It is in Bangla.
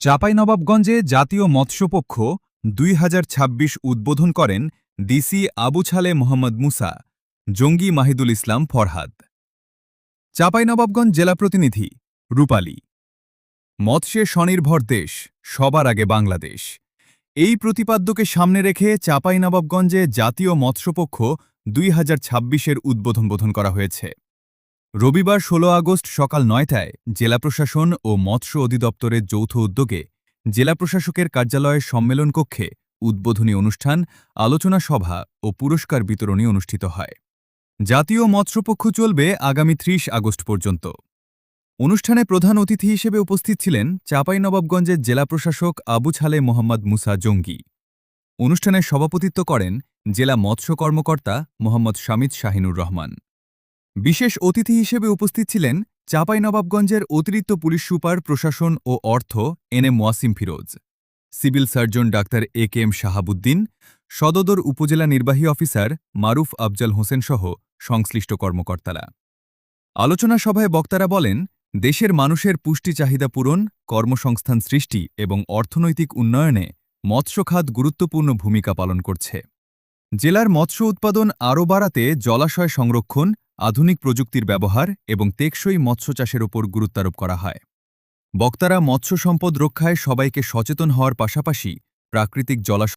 চাঁপাইনবাবগঞ্জে জাতীয় মৎস্যপক্ষ ২০২৬ উদ্বোধন করেন ডিসি আবু ছালে মোহাম্মদ মুসা, জঙ্গি মাহিদুল ইসলাম ফরহাদ। চাঁপাইনবাবগঞ্জ জেলা প্রতিনিধি রূপালী। মৎস্যে স্বনির্ভর দেশ, সবার আগে বাংলাদেশ, এই প্রতিপাদ্যকে সামনে রেখে চাঁপাইনবাবগঞ্জে জাতীয় মৎস্যপক্ষ ২০২৬-এর উদ্বোধন করা হয়েছে। রবিবার ১৬ আগস্ট সকাল ৯টায় জেলা প্রশাসন ও মৎস্য অধিদপ্তরের যৌথ উদ্যোগে জেলা প্রশাসকের কার্যালয়ের সম্মেলন কক্ষে উদ্বোধনী অনুষ্ঠান, আলোচনা সভা ও পুরস্কার বিতরণী অনুষ্ঠিত হয়। জাতীয় মৎস্যপক্ষ চলবে আগামী ৩০ আগস্ট পর্যন্ত। অনুষ্ঠানে প্রধান অতিথি হিসেবে উপস্থিত ছিলেন চাঁপাইনবাবগঞ্জের জেলা প্রশাসক আবু ছালে মোহাম্মদ মুসা জঙ্গি। অনুষ্ঠানে সভাপতিত্ব করেন জেলা মৎস্য কর্মকর্তা মোহাম্মদ শামিদ শাহিনুর রহমান। বিশেষ অতিথি হিসেবে উপস্থিত ছিলেন চাঁপাইনবাবগঞ্জের অতিরিক্ত পুলিশ সুপার প্রশাসন ও অর্থ NM Wasim Firoz, civil surgeon doctor AKM Shahabuddin, সদর উপজেলা নির্বাহী অফিসার মারুফ আফজাল হোসেন সহ সংশ্লিষ্ট কর্মকর্তারা। আলোচনা সভায় বক্তারা বলেন, দেশের মানুষের পুষ্টি চাহিদা পূরণ, কর্মসংস্থান সৃষ্টি এবং অর্থনৈতিক উন্নয়নে মৎস্য খাত গুরুত্বপূর্ণ ভূমিকা পালন করছে। জেলার মৎস্য উৎপাদন আরও বাড়াতে জলাশয় সংরক্ষণ, আধুনিক প্রযুক্তির ব্যবহার এবং টেকসই মৎস্য চাষের ওপর গুরুত্বারোপ করা হয়। বক্তারা মৎস্য সম্পদ রক্ষায় সবাইকে সচেতন হওয়ার পাশাপাশি প্রাকৃতিক জলাশয়